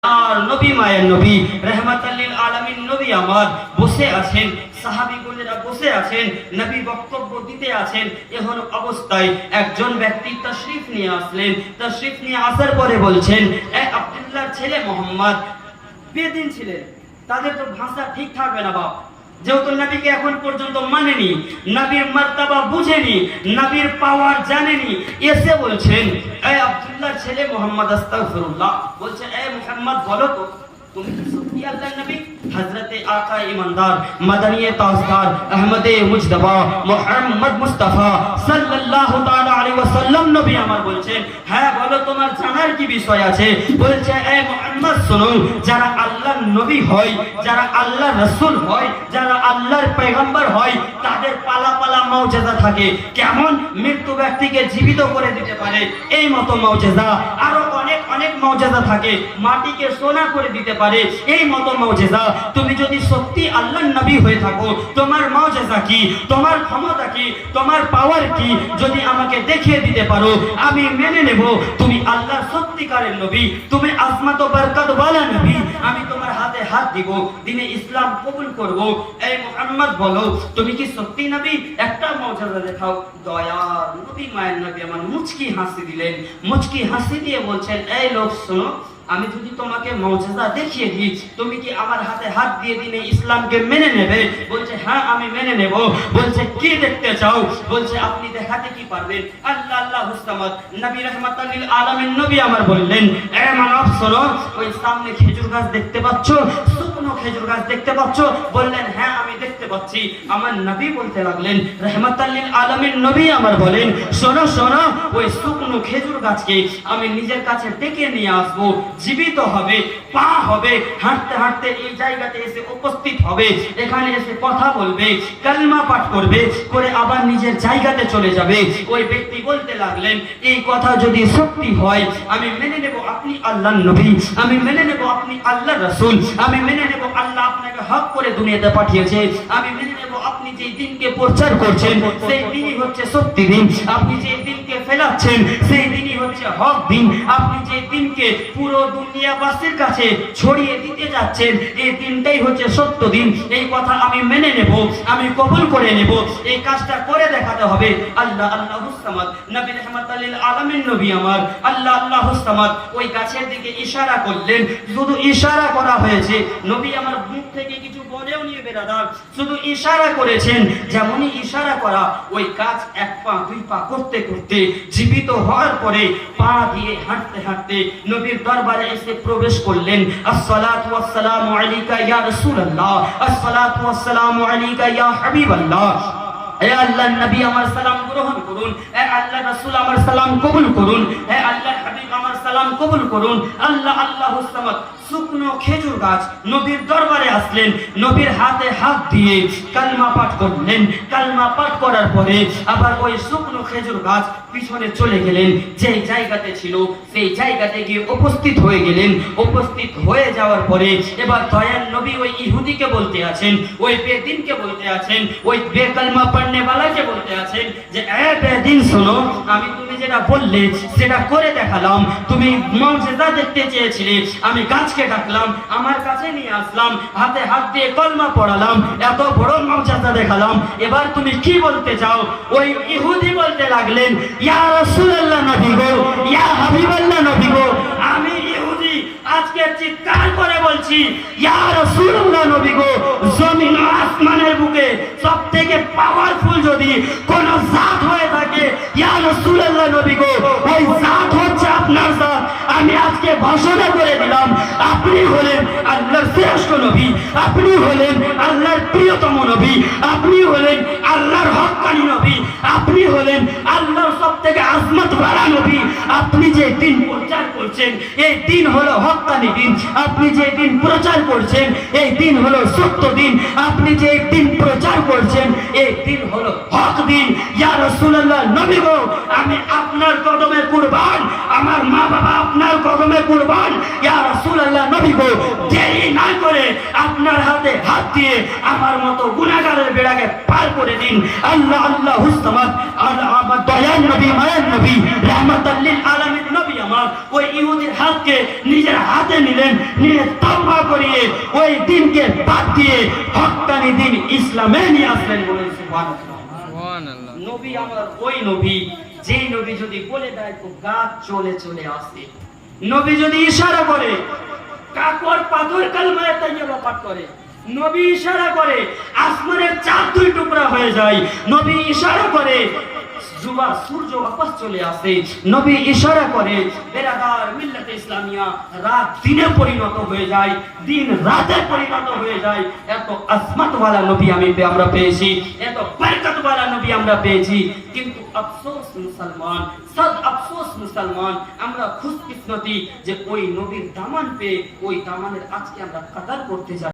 আর নবী মায়ের নবী রাহমাতাল লিল আলামিন নবী আমার বসে আছেন, সাহাবীগণেরা বসে আছেন, নবী বক্তব্য দিতে আছেন। এমন অবস্থায় একজন ব্যক্তি তাশরীফ নিয়ে আসলেন। তাশরীফ নিয়ে আসার পরে বলছেন, এ আব্দুল্লাহর ছেলে মোহাম্মদ বেদিন ছিলেন, তাদের তো ভাষা ঠিক থাকবে না বাপ, যেহেতু নবীকে এখন পর্যন্ত মানেনি, নবীর মার্তাবা বুঝেনি, নবীর পাওয়ার জানেনি, এসে বলছেন এ আব্দুল্লাহর ছেলে মোহাম্মদ আস্তাগফিরুল্লাহ, বলছে এ মুহাম্মদ বলো তো তুমি কি সত্যি আল্লাহর নবী? হযরতে আকা ইমানদার মাদানিয়ে তাজদার আহমদে মুজতবা মুহাম্মদ মুস্তাফা সাল্লাল্লাহু তাআলা আলাইহি ওয়াসাল্লাম নবী আমার বলছেন, হ্যাঁ বলো তোমার জানার কি বিষয় আছে? বলছে এ মুহাম্মদ শোনো, যারা আল্লাহর নবী হয়, যারা আল্লাহর রাসূল হয়, যারা আল্লাহর পয়গম্বর হয়, তাদের পালা পালা মুজিজা থাকে। কেমন? মৃত্যু ব্যক্তিকে জীবিত করে দিতে পারে, এই মতো মুজিজা। আরো অনেক অনেক মুজিজা থাকে, মাটিকে সোনা করে দিতে পারে, এই মতো মুজিজা। তুমি যদি সত্যি আল্লাহর নবী হয়ে থাকো, তোমার মুজিজা কি, তোমার ক্ষমতা কি, তোমার পাওয়ার কি, যদি আমাকে দেখিয়ে দিতে পারো, আমি মেনে নেব তুমি আল্লাহর সত্যিকারের নবী, তুমি আজমত ও বরকত ওয়ালা নবী। আমি তোমার হাতে হাত দিব, দ্বীনে ইসলাম কবুল করব। এই মুহাম্মদ বলো তুমি কি সত্যি নবী? একটা মুজিজা দেখাও। দয়ার নবী মায়ের নবী আমার মুচকি হাসি দিলেন, মুচকি হাসি দিয়ে বলছেন, এই লোক শোনো, আমি যদি তোমাকে মুজিজা দেখিয়ে দিই, তুমি কি আমার হাতে হাত দিয়ে দ্বীনে ইসলামকে মেনে নেবে? বলছে হ্যাঁ আমি মেনে নেব। বলছে কি দেখতে চাও? বলছে আপনি দেখাতে কি পারবেন? আল্লাহ আল্লাহুস সামাদ নবী রাহমাতাল লিল আলামিন নবী আমার বললেন, এ মানব শোনো, ওই সামনে খেজুর গাছ দেখতে পাচ্ছ, শুকনো খেজুর গাছ দেখতে পাচ্ছ? বললেন হ্যাঁ আমি দেখতে পাচ্ছি। আমার নবী বলতে লাগলেন, রাহমাতাল লিল আলামিন নবী আমার বলেন, শোনো শোনো, ওই শুকনো খেজুর গাছকে আমি নিজের কাছে ডেকে নিয়ে আসবো, জীবিত হবে, পা হবে, হাঁটতে হাঁটতে এই জায়গাতে এসে উপস্থিত হবে, এখানে এসে কথা বলবে, কালিমা পাঠ করবে, করে আবার নিজের জায়গাতে চলে যাবে। ওই ব্যক্তি বলতে লাগলেন, এই কথা যদি সত্যি হয়, আমি মেনে নেব আপনি আল্লাহর নবী, আমি মেনে নেব আপনি আল্লাহর রাসূল, আমি মেনে নেব আল্লাহ আপনাকে হক করে দুনিয়াতে পাঠিয়েছে, আমি মেনে নেব আপনি যে দিনকে প্রচার করছেন সেই দিনই হচ্ছে সত্যি দিন, আপনি যে দিনকে ফেলাচ্ছেন সেই দিনই হচ্ছে হক দিন, আপনি যে দিনকে পুরো দুনিয়াবাসীর কাছে ছড়িয়ে দিতে যাচ্ছেন এই দিনটাই হচ্ছে সত্য দিন। এই কথা আমি মেনে নেব, আমি কবুল করে নেব, এই কাজটা করে দেখাতে হবে। আল্লাহ আল্লাহুস সামাদ নবী রাহমাতাল লিল আলামিন নবী আমার আল্লাহ আল্লাহুস সামাদ ওই গাছের দিকে ইশারা করলেন। শুধু ইশারা করা হয়েছে, নবী আমার মুখ থেকে কিছু বলেও নিয়ে বেরাদার, শুধু ইশারা করেছেন। যেমনই ইশারা করা, ওই গাছ এক পা দুই পা করতে করতে জীবিত হওয়ার পরে পা দিয়ে হাঁটতে হাঁটতে নবীর দরবারে এসে প্রবেশ করলেন। আসসালাতু ওয়াসসালামু আলাইকা ইয়া রাসূলুল্লাহ, আসসালাতু ওয়াসসালামু আলাইকা ইয়া হাবিবাল্লাহ। হে আল্লাহর নবী আমার সালাম গ্রহণ করুন, হে আল্লাহর রাসূল আমার সালাম কবুল করুন, হে আল্লাহর হাবিব আমার সালাম কবুল করুন। আল্লাহ আল্লাহুস সামাদ শুকনো খেজুর গাছ নবীর দরবারে আসলেন, নবীর হাতে হাত দিয়ে কালমা পাঠ করলেন। কালমা পাঠ করার পরে আবার ওই শুকনো খেজুর গাছ পিছনে চলে গেলেন, যে জায়গাতে ছিল সেই জায়গাতে গিয়ে উপস্থিত হয়ে গেলেন। উপস্থিত হয়ে যাওয়ার পরে এবার দয়ার নবী ওই ইহুদিকে বলতে আছেন, ওই বেদিনকে বলতে আছেন, ওই বেকালমা পড়নেওয়ালাকে বলতে আছেন যে এ বেদিন শোনো, আমি তুমি যেটা বললে সেটা করে দেখালাম। তুমি মুজিজা দেখতে চেয়েছিলে, আমি গাছকে ডাকলাম, আমার কাছে নিয়ে আসলাম, হাতে হাত দিয়ে কলমা পড়ালাম, এত বড় মুজিজা দেখালাম। এবার তুমি কি বলতে চাও? ওই ইহুদি বলতে লাগলেন, ইয়া রাসূলুল্লাহ নবী গো, ইয়া হাবিবাল্লাহ নবী গো, আমি ইহুদি আজকে চিৎকার করে বলছি, ইয়া রাসূলুল্লাহ নবী গো, জমিন ও আসমানের বুকে সবথেকে পাওয়ারফুল যদি কোন জাত হয়ে থাকে, ইয়া রাসূলুল্লাহ নবী গো, ওই জাত হচ্ছে আপনার জাত। আমি আজকে ঘোষণা করে দিলাম, আপনি হলেন আল্লাহর শ্রেষ্ঠ নবী, আপনি হলেন আল্লাহর প্রিয়তম নবী, আপনি হলেন আল্লাহর হক্কানি নবী, আপনি হলেন আল্লাহর সবথেকে আজমত ওয়ালা নবী। আপনি যে দিন প্রচার করছেন এই দিন হলো হক্কানি দিন, আপনি যে দিন প্রচার করছেন এই দিন হলো সত্য দিন, আপনি যে দিন প্রচার করছেন এই দিন হলো হক দিন। ইয়া রাসূলুল্লাহ নবী গো, আমি আপনার কদমে কুরবান, আমার মা বাবা আপনার কদমে কুরবান। ইয়া রাসূলুল্লাহ নবী গো, দেরি না করে আপনার হাতে হাত দিয়ে আমার মতো গুনাহগারের বেড়াকে পার করে দিন। আল্লাহ আল্লাহুস সামাদ আমার দয়ার নবী মায়ের নবী রাহমাতাল লিল আলামিন নবী আমার ওই ইহুদির হাতকে নিজের হাতে নিলেন, নিয়ে তাওবা করিয়ে ওই দিনকে বাদ দিয়ে হক্কানি দিন ইসলামে নিয়ে আসলেন। বলেন সুবহানাল্লাহ। নবী আমার ওই নবী, যেই নবী যদি বলে দেয় তো গাছ চলে চলে আসে। নবী যদি ইশারা করে, কাকর পাথর কালমায়ে তাইয়্যিবা পাঠ করে। নবী ইশারা করে, আসমানের চাঁদ দুই টুকরা হয়ে যায়। নবী ইশারা করে, সূর্য वापस চলে আসে। নবী ইশারা করে, বেরাদার মিল্লাতে ইসলামিয়া রাত দিনে পরিণত হয়ে যায়, দিন রাতে পরিণত হয়ে যায়। এত আজমত ওয়ালা নবী আমরা পেয়েছি, এত বরকত ওয়ালা নবী আমরা পেয়েছি। কিন্তু আফসোস মুসলমান, সদ আফসোস মুসলমান, আমরা খুশকিসমতি যে ওই নবীর দামান পেয়ে ওই দামানের আজকে আমরা কদর করতে যাই।